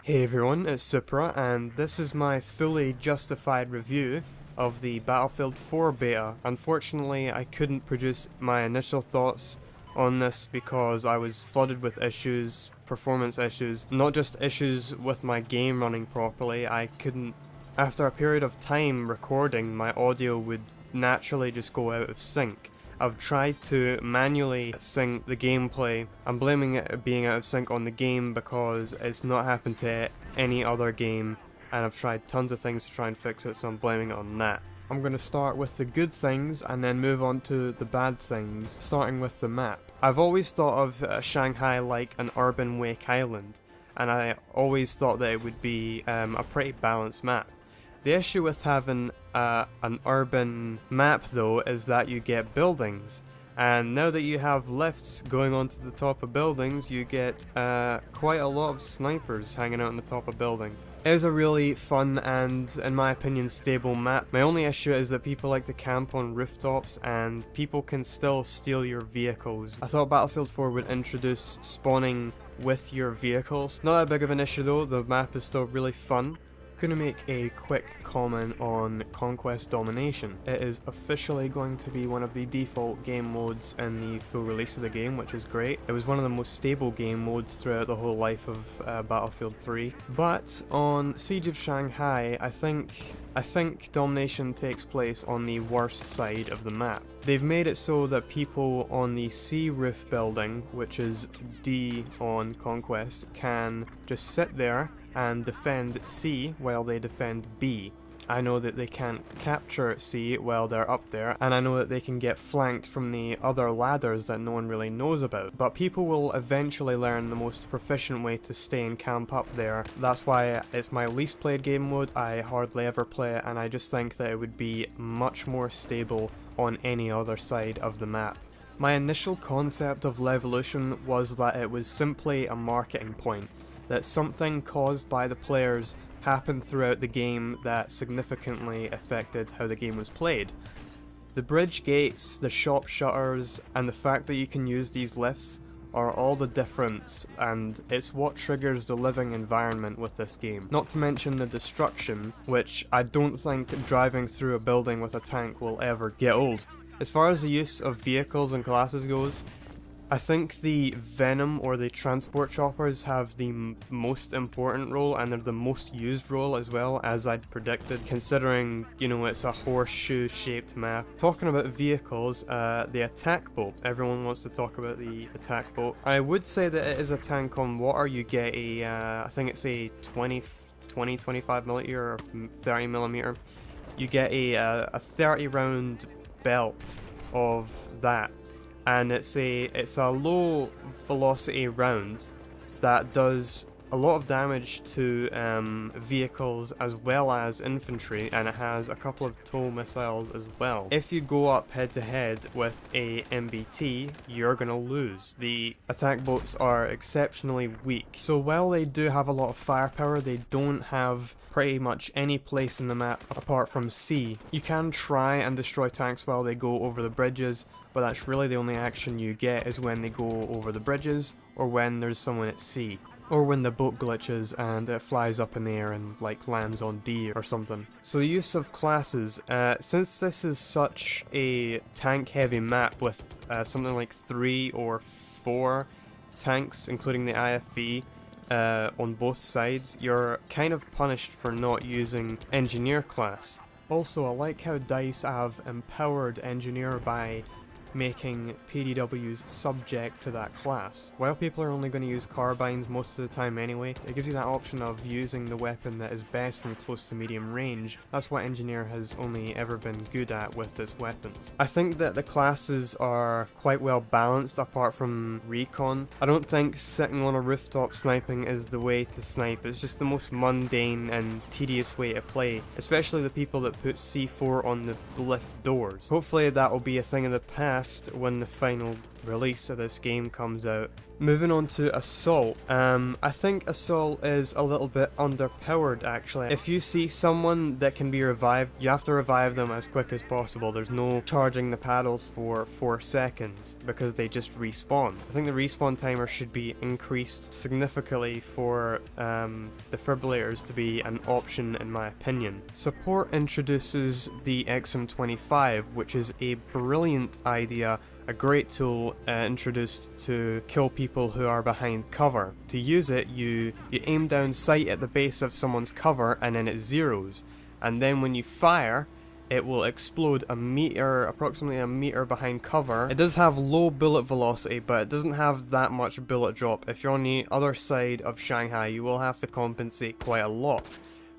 Hey everyone, it's Supra, and this is my fully justified review of the Battlefield 4 beta. Unfortunately, I couldn't produce my initial thoughts on this because I was flooded with issues, performance issues, not just issues with my game running properly. After a period of time recording, my audio would naturally just go out of sync. I've tried to manually sync the gameplay. I'm blaming it being out of sync on the game because it's not happened to any other game, and I've tried tons of things to try and fix it, so I'm blaming it on that. I'm going to start with the good things and then move on to the bad things, starting with the map. I've always thought of Shanghai like an urban Wake Island, and I always thought that it would be a pretty balanced map. The issue with having an urban map though is that you get buildings, and now that you have lifts going onto the top of buildings, you get quite a lot of snipers hanging out on the top of buildings. It is a really fun and, in my opinion, stable map. My only issue is that people like to camp on rooftops and people can still steal your vehicles. I thought Battlefield 4 would introduce spawning with your vehicles. Not that big of an issue though, the map is still really fun. Gonna make a quick comment on Conquest Domination. It is officially going to be one of the default game modes in the full release of the game, which is great. It was one of the most stable game modes throughout the whole life of Battlefield 3. But on Siege of Shanghai, I think Domination takes place on the worst side of the map. They've made it so that people on the C roof building, which is D on Conquest, can just sit there and defend C while they defend B. I know that they can't capture C while they're up there, and I know that they can get flanked from the other ladders that no one really knows about. But people will eventually learn the most proficient way to stay and camp up there. That's why it's my least played game mode. I hardly ever play it, and I just think that it would be much more stable on any other side of the map. My initial concept of Levolution was that it was simply a marketing point, that something caused by the players happened throughout the game that significantly affected how the game was played. The bridge gates, the shop shutters, and the fact that you can use these lifts are all the difference, and it's what triggers the living environment with this game. Not to mention the destruction, which I don't think driving through a building with a tank will ever get old. As far as the use of vehicles and classes goes, I think the Venom or the transport choppers have the most important role, and they're the most used role as well, as I'd predicted, considering, you know, it's a horseshoe shaped map. Talking about vehicles, the attack boat. Everyone wants to talk about the attack boat. I would say that it is a tank on water. You get a, I think it's a 25mm or 30mm. You get a 30 round belt of that. And it's a low velocity round that does a lot of damage to vehicles as well as infantry, and it has a couple of tow missiles as well. If you go up head to head with a MBT, you're gonna lose. The attack boats are exceptionally weak, so while they do have a lot of firepower, they don't have pretty much any place in the map apart from C. You can try and destroy tanks while they go over the bridges, but that's really the only action you get is when they go over the bridges, or when there's someone at sea, or when the boat glitches and it flies up in the air and like lands on D or something. So the use of classes, since this is such a tank heavy map with something like 3 or 4 tanks including the IFV on both sides, you're kind of punished for not using Engineer class. Also, I like how DICE have empowered Engineer by making PDWs subject to that class. While people are only going to use carbines most of the time anyway, it gives you that option of using the weapon that is best from close to medium range. That's what Engineer has only ever been good at with its weapons. I think that the classes are quite well balanced apart from Recon. I don't think sitting on a rooftop sniping is the way to snipe. It's just the most mundane and tedious way to play, especially the people that put C4 on the lift doors. Hopefully that will be a thing of the past when the final release of this game comes out. Moving on to Assault. I think Assault is a little bit underpowered actually. If you see someone that can be revived, you have to revive them as quick as possible. There's no charging the paddles for 4 seconds because they just respawn. I think the respawn timer should be increased significantly for defibrillators to be an option in my opinion. Support introduces the XM25, which is a brilliant idea, a great tool introduced to kill people who are behind cover. To use it, you aim down sight at the base of someone's cover and then it zeros. And then when you fire, it will explode approximately a meter behind cover. It does have low bullet velocity, but it doesn't have that much bullet drop. If you're on the other side of Shanghai, you will have to compensate quite a lot.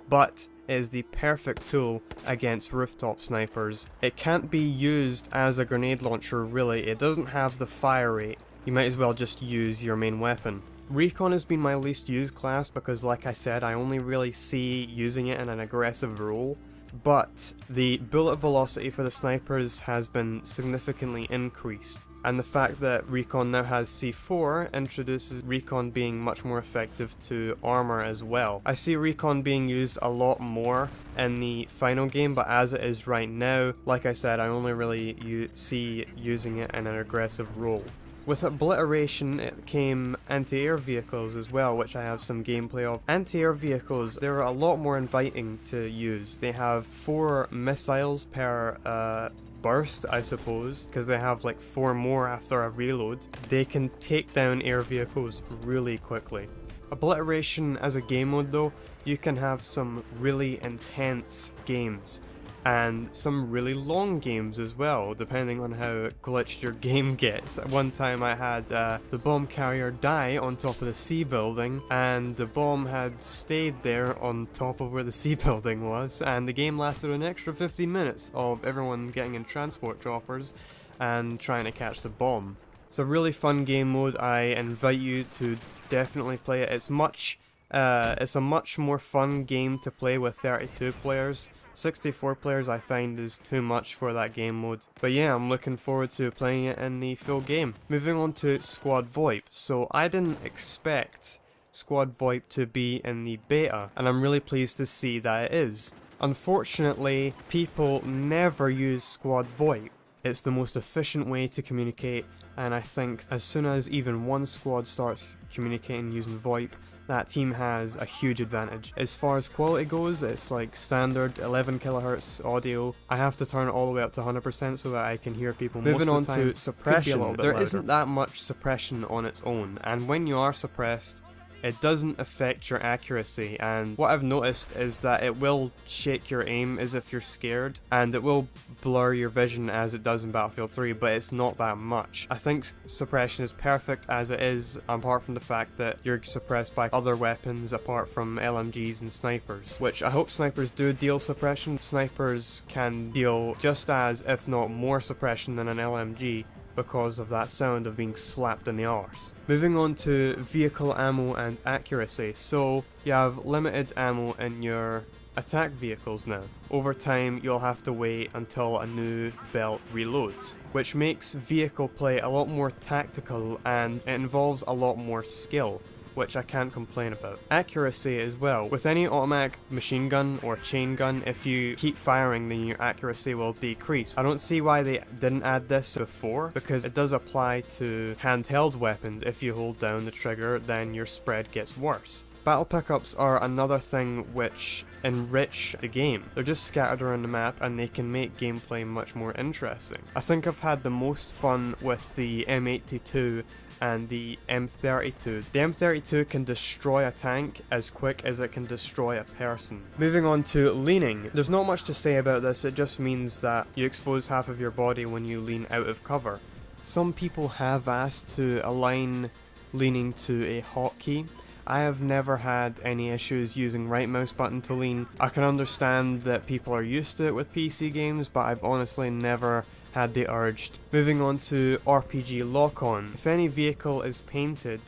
But it is the perfect tool against rooftop snipers. It can't be used as a grenade launcher really, it doesn't have the fire rate. You might as well just use your main weapon. Recon has been my least used class because like I said, I only really see using it in an aggressive role. But the bullet velocity for the snipers has been significantly increased, and the fact that Recon now has C4 introduces Recon being much more effective to armor as well. I see Recon being used a lot more in the final game, but as it is right now, like I said, I only really see using it in an aggressive role. With Obliteration, it came anti-air vehicles as well, which I have some gameplay of. Anti-air vehicles, they're a lot more inviting to use. They have 4 missiles per burst, I suppose, because they have like 4 more after a reload. They can take down air vehicles really quickly. Obliteration as a game mode though, you can have some really intense games. And some really long games as well, depending on how glitched your game gets. At one time I had the bomb carrier die on top of the C building, and the bomb had stayed there on top of where the C building was, and the game lasted an extra 15 minutes of everyone getting in transport droppers and trying to catch the bomb. It's a really fun game mode. I invite you to definitely play it. It's a much more fun game to play with 32 players. 64 players I find is too much for that game mode. But yeah, I'm looking forward to playing it in the full game. Moving on to Squad VoIP. So I didn't expect Squad VoIP to be in the beta, and I'm really pleased to see that it is. Unfortunately, people never use Squad VoIP. It's the most efficient way to communicate, and I think as soon as even one squad starts communicating using VoIP, that team has a huge advantage. As far as quality goes, it's like standard 11 kHz audio. I have to turn it all the way up to 100% so that I can hear people most of the time. Moving on to suppression, there isn't that much suppression on its own, and when you are suppressed, it doesn't affect your accuracy, and what I've noticed is that it will shake your aim as if you're scared, and it will blur your vision as it does in Battlefield 3, but it's not that much. I think suppression is perfect as it is, apart from the fact that you're suppressed by other weapons apart from LMGs and snipers, which I hope snipers do deal suppression. Snipers can deal just as, if not more, suppression than an LMG, because of that sound of being slapped in the arse. Moving on to vehicle ammo and accuracy. So you have limited ammo in your attack vehicles now. Over time you'll have to wait until a new belt reloads, which makes vehicle play a lot more tactical and it involves a lot more skill, which I can't complain about. Accuracy as well. With any automatic machine gun or chain gun, if you keep firing then your accuracy will decrease. I don't see why they didn't add this before, because it does apply to handheld weapons. If you hold down the trigger then your spread gets worse. Battle pickups are another thing which enrich the game. They're just scattered around the map and they can make gameplay much more interesting. I think I've had the most fun with the M82 and the M32. The M32 can destroy a tank as quick as it can destroy a person. Moving on to leaning. There's not much to say about this, it just means that you expose half of your body when you lean out of cover. Some people have asked to align leaning to a hotkey. I have never had any issues using right mouse button to lean. I can understand that people are used to it with PC games, but I've honestly never had the urge. Moving on to RPG lock-on. If any vehicle is painted,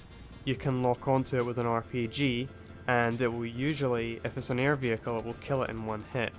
you can lock onto it with an RPG, and it will usually, if it's an air vehicle, it will kill it in one hit.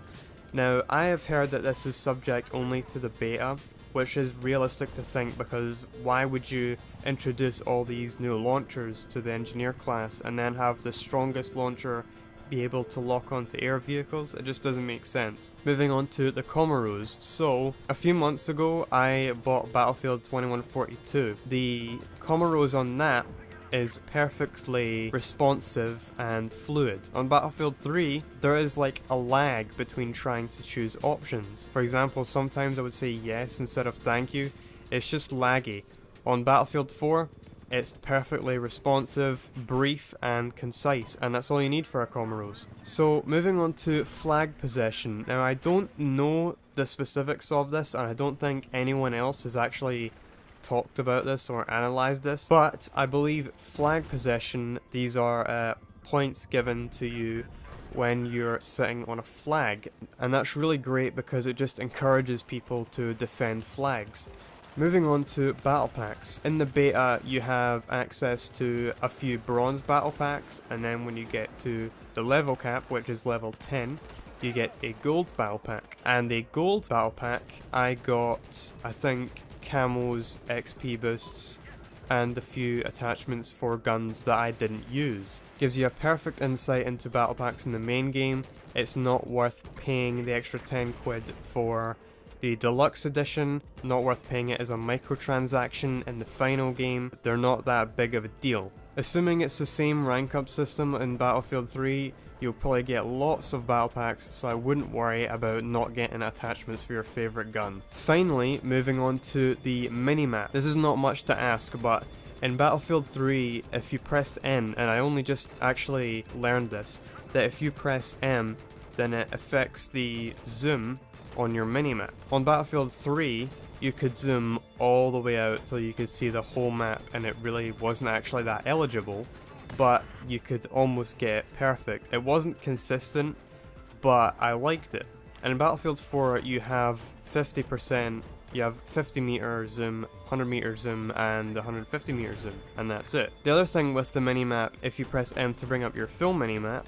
Now, I have heard that this is subject only to the beta, which is realistic to think, because why would you introduce all these new launchers to the engineer class and then have the strongest launcher be able to lock onto air vehicles? It just doesn't make sense. Moving on to the Comoros. So, a few months ago I bought Battlefield 2142. The Comoros on that is perfectly responsive and fluid. On Battlefield 3, there is like a lag between trying to choose options. For example, sometimes I would say yes instead of thank you. It's just laggy. On Battlefield 4, it's perfectly responsive, brief and concise, and that's all you need for a Comoros. So moving on to flag possession. Now I don't know the specifics of this, and I don't think anyone else has actually talked about this or analysed this, but I believe flag possession, these are points given to you when you're sitting on a flag, and that's really great because it just encourages people to defend flags. Moving on to battle packs. In the beta you have access to a few bronze battle packs, and then when you get to the level cap, which is level 10, you get a gold battle pack. And a gold battle pack, I got, I think, camos, XP boosts, and a few attachments for guns that I didn't use. Gives you a perfect insight into battle packs in the main game. It's not worth paying the extra 10 quid for the deluxe edition, not worth paying it as a microtransaction in the final game. They're not that big of a deal. Assuming it's the same rank up system in Battlefield 3, you'll probably get lots of battle packs, so I wouldn't worry about not getting attachments for your favourite gun. Finally, moving on to the minimap. This is not much to ask, but in Battlefield 3, if you pressed N, and I only just actually learned this, that if you press M, then it affects the zoom on your minimap. On Battlefield 3, you could zoom all the way out till you could see the whole map, and it really wasn't actually that eligible, but you could almost get it perfect. It wasn't consistent, but I liked it. And in Battlefield 4, you have 50%, you have 50 meter zoom, 100 meter zoom, and 150 meter zoom, and that's it. The other thing with the minimap, if you press M to bring up your full minimap,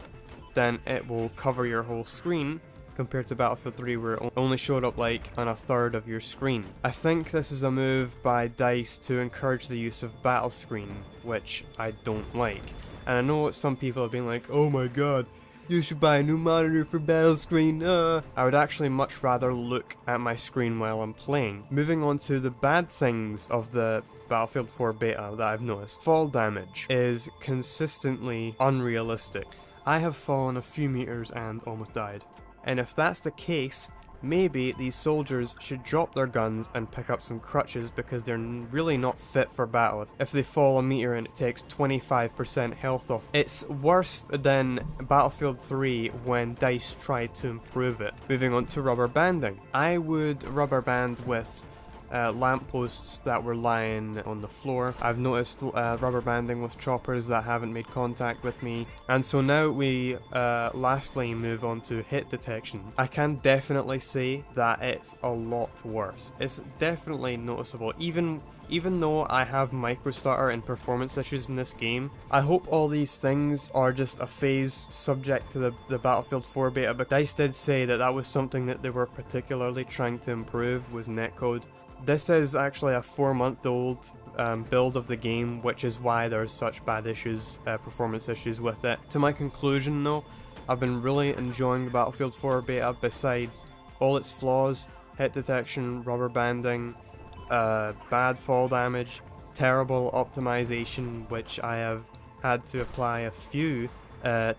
then it will cover your whole screen, compared to Battlefield 3 where it only showed up like on a third of your screen. I think this is a move by DICE to encourage the use of battle screen, which I don't like. And I know some people have been like, oh my god, you should buy a new monitor for battle screen. I would actually much rather look at my screen while I'm playing. Moving on to the bad things of the Battlefield 4 beta that I've noticed. Fall damage is consistently unrealistic. I have fallen a few meters and almost died. And if that's the case, maybe these soldiers should drop their guns and pick up some crutches, because they're really not fit for battle. If they fall a meter and it takes 25% health off, it's worse than Battlefield 3 when DICE tried to improve it. Moving on to rubber banding. I would rubber band with lampposts that were lying on the floor. I've noticed rubber banding with choppers that haven't made contact with me, and so now we lastly move on to hit detection. I can definitely say that it's a lot worse. It's definitely noticeable, even though I have microstutter and performance issues in this game. I hope all these things are just a phase subject to the Battlefield 4 beta, but DICE did say that that was something that they were particularly trying to improve, was netcode. This is actually a 4-month-old build of the game, which is why there's such bad issues, performance issues with it. To my conclusion though, I've been really enjoying the Battlefield 4 beta, besides all its flaws: hit detection, rubber banding, bad fall damage, terrible optimization, which I have had to apply a few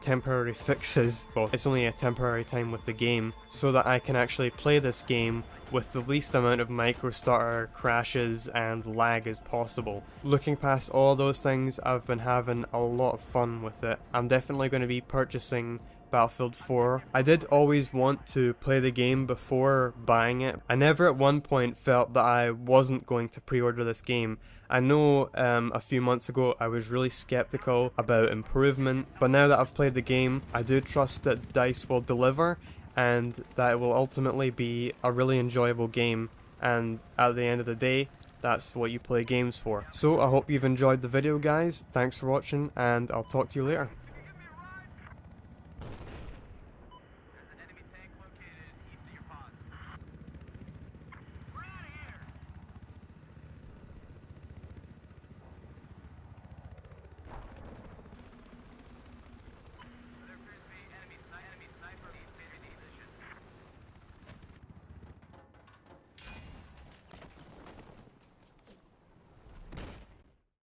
temporary fixes. Well, it's only a temporary time with the game, so that I can actually play this game with the least amount of microstutter, crashes and lag as possible. Looking past all those things, I've been having a lot of fun with it. I'm definitely going to be purchasing Battlefield 4. I did always want to play the game before buying it. I never at one point felt that I wasn't going to pre-order this game. I know a few months ago I was really skeptical about improvement, but now that I've played the game, I do trust that DICE will deliver, and that it will ultimately be a really enjoyable game, and at the end of the day, that's what you play games for. So I hope you've enjoyed the video, guys. Thanks for watching, and I'll talk to you later.